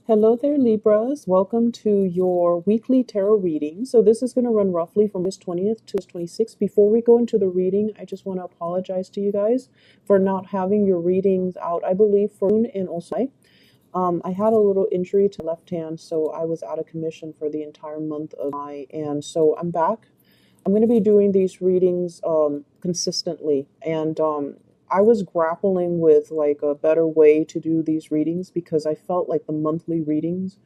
Hello there, Libras. Welcome to your weekly tarot reading. So this is going to run roughly from August 20th to August 26th. Before we go into the reading, I just want to apologize to you guys for not having your readings out, I believe, for June and also July. I had a little injury to left hand, so I was out of commission for the entire month of July, and so I'm back. I'm going to be doing these readings consistently, and I was grappling with like a better way to do these readings because I felt like the monthly readings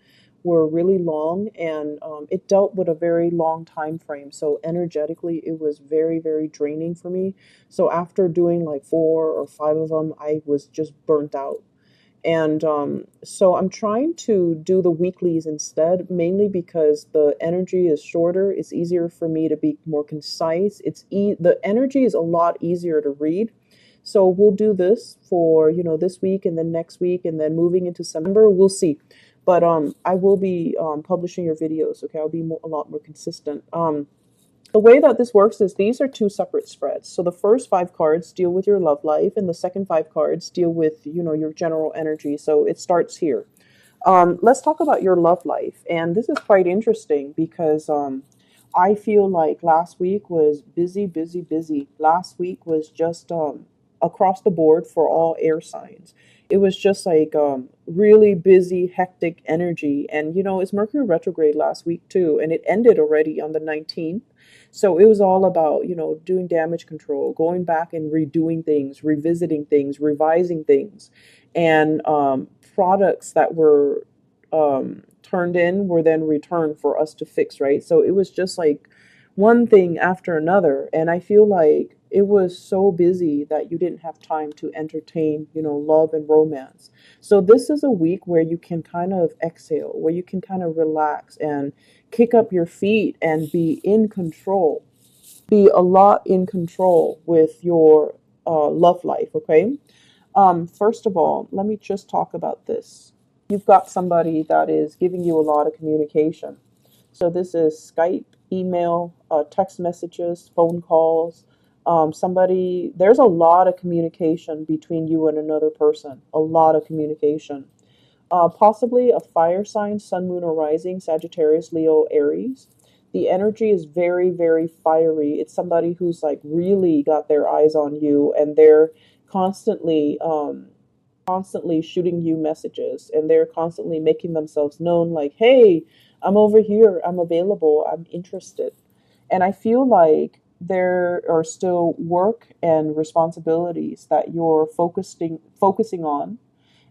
were really long, and it dealt with a very long time frame. So energetically, it was very, very draining for me. So after doing like 4 or 5 of them, I was just burnt out. And so I'm trying to do the weeklies instead, mainly because the energy is shorter. It's easier for me to be more concise. The energy is a lot easier to read. So we'll do this for, this week and then next week and then moving into September. We'll see. But I will be publishing your videos. Okay, I'll be a lot more consistent. The way that this works is these are two separate spreads. So the first 5 cards deal with your love life, and the second 5 cards deal with, your general energy. So it starts here. Let's talk about your love life. And this is quite interesting because I feel like last week was busy, busy, busy. Last week was just across the board for all air signs. It was just like really busy, hectic energy. And, it's Mercury retrograde last week too, and it ended already on the 19th. So it was all about, doing damage control, going back and redoing things, revisiting things, revising things. And products that were turned in were then returned for us to fix, right? So it was just like one thing after another. And I feel like it was so busy that you didn't have time to entertain, love and romance. So this is a week where you can kind of exhale, where you can kind of relax and kick up your feet and be in control, be a lot in control with your love life, okay? First of all, let me just talk about this. You've got somebody that is giving you a lot of communication. So this is Skype, email, text messages, phone calls. There's a lot of communication between you and another person, a lot of communication. Possibly a fire sign, sun, moon, or rising, Sagittarius, Leo, Aries. The energy is very, very fiery. It's somebody who's like really got their eyes on you, and they're constantly, constantly shooting you messages, and they're constantly making themselves known like, hey, I'm over here, I'm available, I'm interested. And I feel like there are still work and responsibilities that you're focusing on,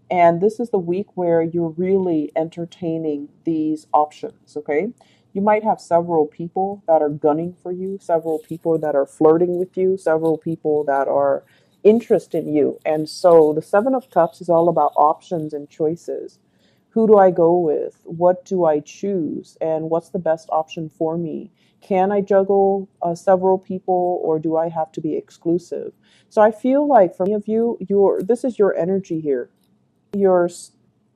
and this is the week where you're really entertaining these options, okay? You might have several people that are gunning for you, several people that are flirting with you, several people that are interested in you. And so the 7 of Cups is all about options and choices. Who do I go with? What do I choose? And what's the best option for me? Can I juggle several people, or do I have to be exclusive? So I feel like for many of you, this is your energy here. You're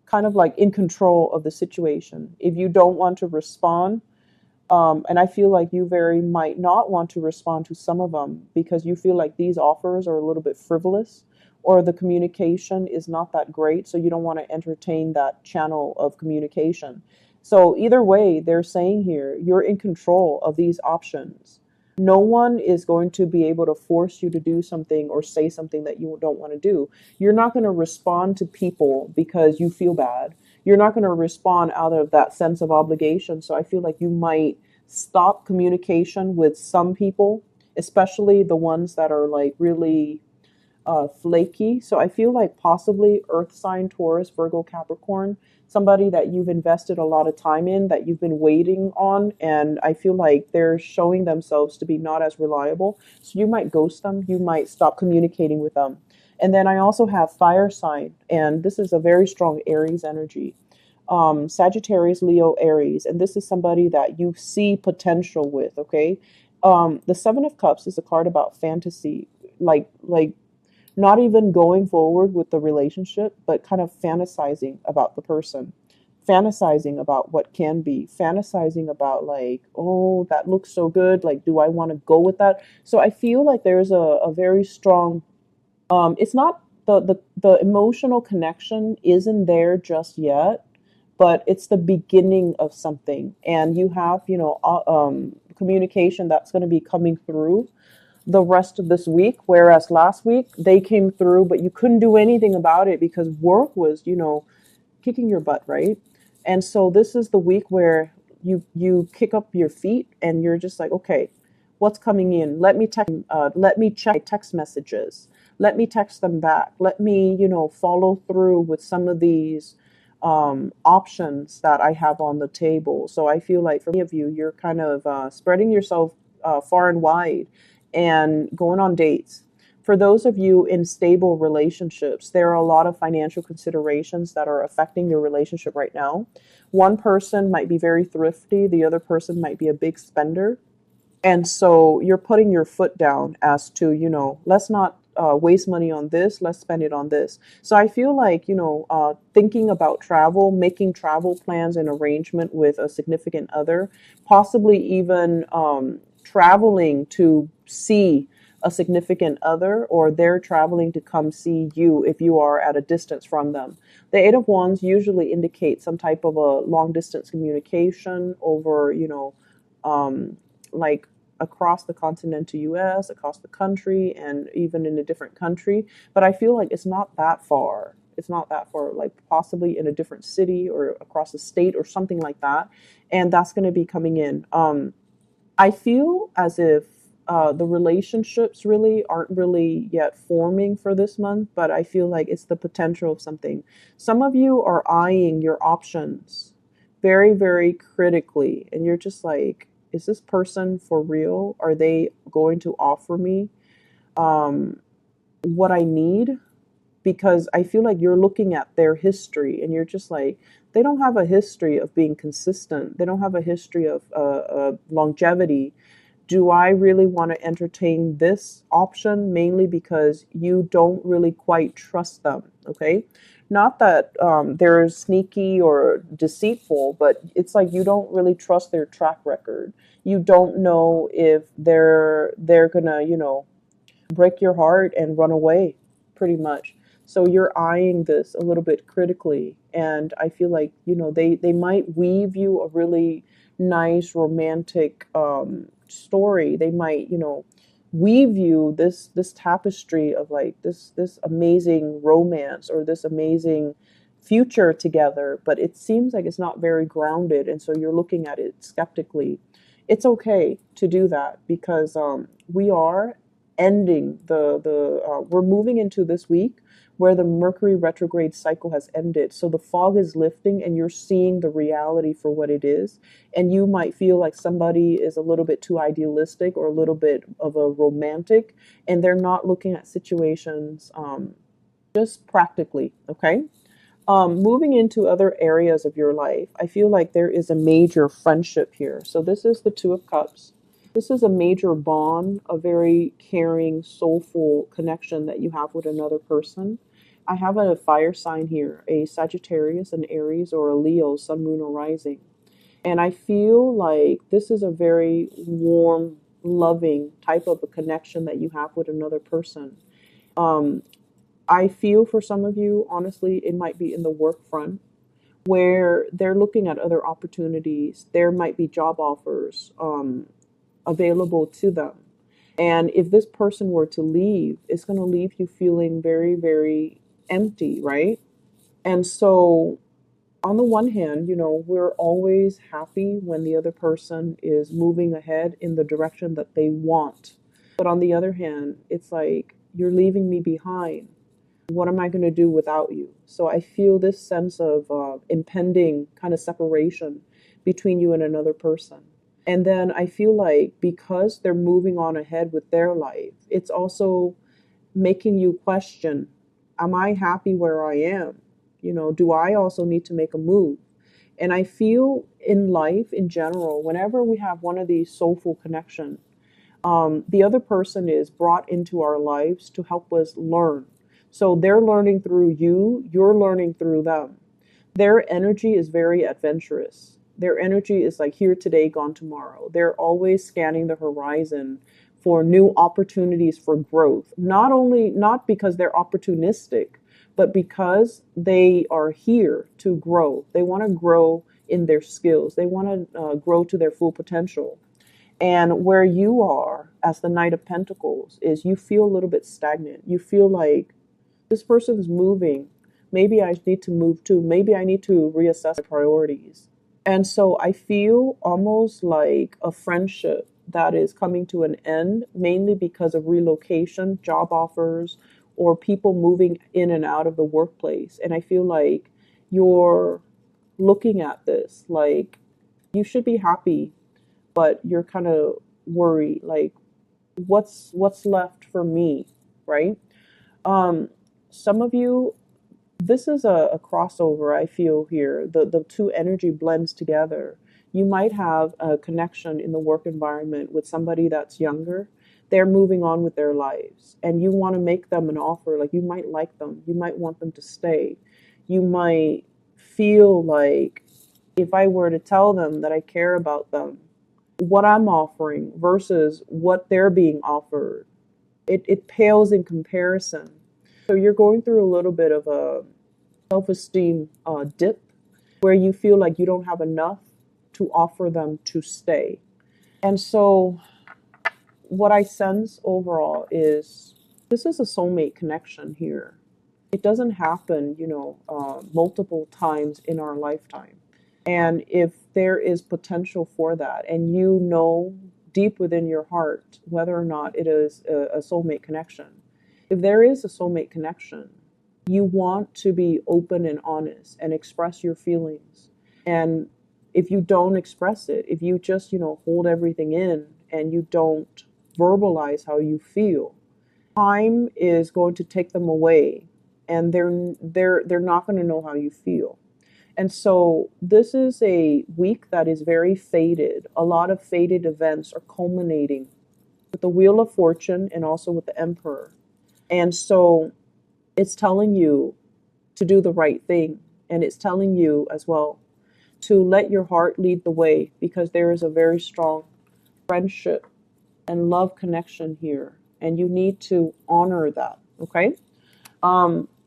kind of like in control of the situation. If you don't want to respond, and I feel like you very might not want to respond to some of them because you feel like these offers are a little bit frivolous, or the communication is not that great, so you don't want to entertain that channel of communication. So either way, they're saying here, you're in control of these options. No one is going to be able to force you to do something or say something that you don't want to do. You're not going to respond to people because you feel bad. You're not going to respond out of that sense of obligation. So I feel like you might stop communication with some people, especially the ones that are like really flaky. So I feel like possibly Earth sign, Taurus, Virgo, Capricorn, somebody that you've invested a lot of time in, that you've been waiting on, and I feel like they're showing themselves to be not as reliable. So you might ghost them, you might stop communicating with them. And then I also have fire sign, and this is a very strong Aries energy. Sagittarius, Leo, Aries, and this is somebody that you see potential with, okay? The 7 of Cups is a card about fantasy, like not even going forward with the relationship, but kind of fantasizing about the person, fantasizing about what can be, fantasizing about like, oh, that looks so good. Like, do I want to go with that? So I feel like there's a very strong, it's not the emotional connection isn't there just yet, but it's the beginning of something. And you have, communication that's going to be coming through the rest of this week. Whereas last week they came through, but you couldn't do anything about it because work was, kicking your butt, right? And so this is the week where you kick up your feet and you're just like, okay, what's coming in? Let me check my text messages. Let me text them back. Let me, follow through with some of these options that I have on the table. So I feel like for many of you, you're kind of spreading yourself far and wide and going on dates. For those of you in stable relationships, there are a lot of financial considerations that are affecting your relationship right now. One person might be very thrifty, the other person might be a big spender. And so you're putting your foot down as to, let's not waste money on this, let's spend it on this. So I feel like, thinking about travel, making travel plans and arrangement with a significant other, possibly even traveling to see a significant other, or they're traveling to come see you if you are at a distance from them. The Eight of Wands usually indicates some type of a long distance communication over, like across the continental US, across the country, and even in a different country. But I feel like it's not that far. It's not that far, like possibly in a different city or across the state or something like that. And that's going to be coming in. I feel as if the relationships really aren't really yet forming for this month, but I feel like it's the potential of something. Some of you are eyeing your options very, very critically, and you're just like, is this person for real? Are they going to offer me um, what I need? Because I feel like you're looking at their history and you're just like, they don't have a history of being consistent. They don't have a history of longevity. Do I really want to entertain this option? Mainly because you don't really quite trust them, okay? Not that they're sneaky or deceitful, but it's like you don't really trust their track record. You don't know if they're gonna, break your heart and run away, pretty much. So you're eyeing this a little bit critically, and I feel like they might weave you a really nice romantic story. They might weave you this tapestry of like this amazing romance or this amazing future together, but it seems like it's not very grounded, and so you're looking at it skeptically. It's okay to do that because we are ending we're moving into this week where the Mercury retrograde cycle has ended. So the fog is lifting and you're seeing the reality for what it is. And you might feel like somebody is a little bit too idealistic or a little bit of a romantic, and they're not looking at situations just practically, okay? Moving into other areas of your life, I feel like there is a major friendship here. So this is the Two of Cups. This is a major bond, a very caring, soulful connection that you have with another person. I have a fire sign here, a Sagittarius, an Aries, or a Leo, Sun, Moon, or Rising. And I feel like this is a very warm, loving type of a connection that you have with another person. Um, I feel for some of you, honestly, it might be in the work front where they're looking at other opportunities. There might be job offers available to them. And if this person were to leave, it's going to leave you feeling very, very empty, right? And so, on the one hand, we're always happy when the other person is moving ahead in the direction that they want. But on the other hand, it's like, you're leaving me behind. What am I going to do without you? So I feel this sense of impending kind of separation between you and another person. And then I feel like because they're moving on ahead with their life, it's also making you question, am I happy where I am? Do I also need to make a move? And I feel in life in general, whenever we have one of these soulful connections, the other person is brought into our lives to help us learn. So they're learning through you, you're learning through them. Their energy is very adventurous. Their energy is like here today, gone tomorrow. They're always scanning the horizon for new opportunities for growth. Not because they're opportunistic, but because they are here to grow, they want to grow in their skills, they want to grow to their full potential. And where you are as the Knight of Pentacles is you feel a little bit stagnant. You feel like this person is moving. Maybe I need to move too. Maybe I need to reassess my priorities. And so I feel almost like a friendship that is coming to an end, mainly because of relocation, job offers, or people moving in and out of the workplace. And I feel like you're looking at this like you should be happy, but you're kind of worried, like what's left for me, right? Um, some of you, this is a crossover, I feel here. The two energy blends together. You might have a connection in the work environment with somebody that's younger. They're moving on with their lives, and you want to make them an offer. Like you might like them, you might want them to stay. You might feel like if I were to tell them that I care about them, what I'm offering versus what they're being offered, it pales in comparison. So you're going through a little bit of a self-esteem dip where you feel like you don't have enough to offer them to stay. And so what I sense overall is this is a soulmate connection here. It doesn't happen, multiple times in our lifetime. And if there is potential for that, and you know deep within your heart whether or not it is a soulmate connection, if there is a soulmate connection, you want to be open and honest and express your feelings. And if you don't express it, if you just, hold everything in and you don't verbalize how you feel, time is going to take them away and they're not going to know how you feel. And so this is a week that is very fated. A lot of fated events are culminating with the Wheel of Fortune and also with the Emperor. And so it's telling you to do the right thing. And it's telling you as well to let your heart lead the way, because there is a very strong friendship and love connection here. And you need to honor that. Okay.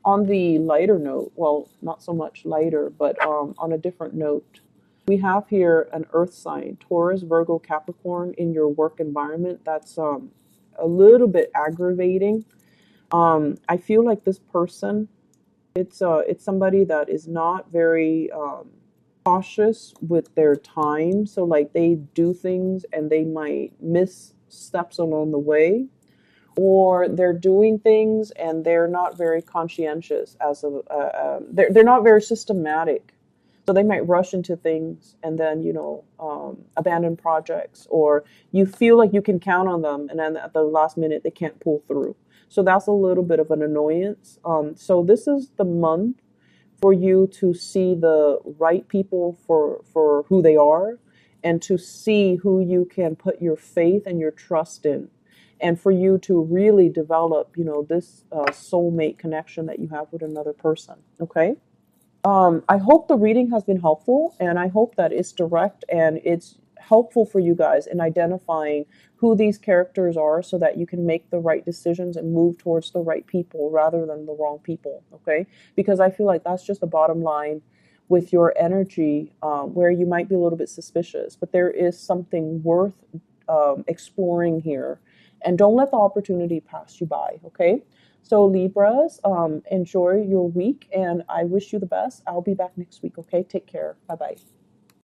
On the lighter note, well, not so much lighter, but on a different note, we have here an earth sign, Taurus, Virgo, Capricorn, in your work environment. That's a little bit aggravating. I feel like this person, it's somebody that is not very cautious with their time. So like they do things and they might miss steps along the way, or they're doing things and they're not very conscientious they're not very systematic. So they might rush into things and then, abandon projects, or you feel like you can count on them and then at the last minute they can't pull through. So that's a little bit of an annoyance. So this is the month for you to see the right people for who they are, and to see who you can put your faith and your trust in, and for you to really develop, this soulmate connection that you have with another person. Okay. I hope the reading has been helpful, and I hope that it's direct and it's helpful for you guys in identifying who these characters are, so that you can make the right decisions and move towards the right people rather than the wrong people. Okay. Because I feel like that's just the bottom line with your energy, where you might be a little bit suspicious, but there is something worth exploring here. And don't let the opportunity pass you by, okay? So Libras, enjoy your week, and I wish you the best. I'll be back next week, okay? Take care. Bye-bye.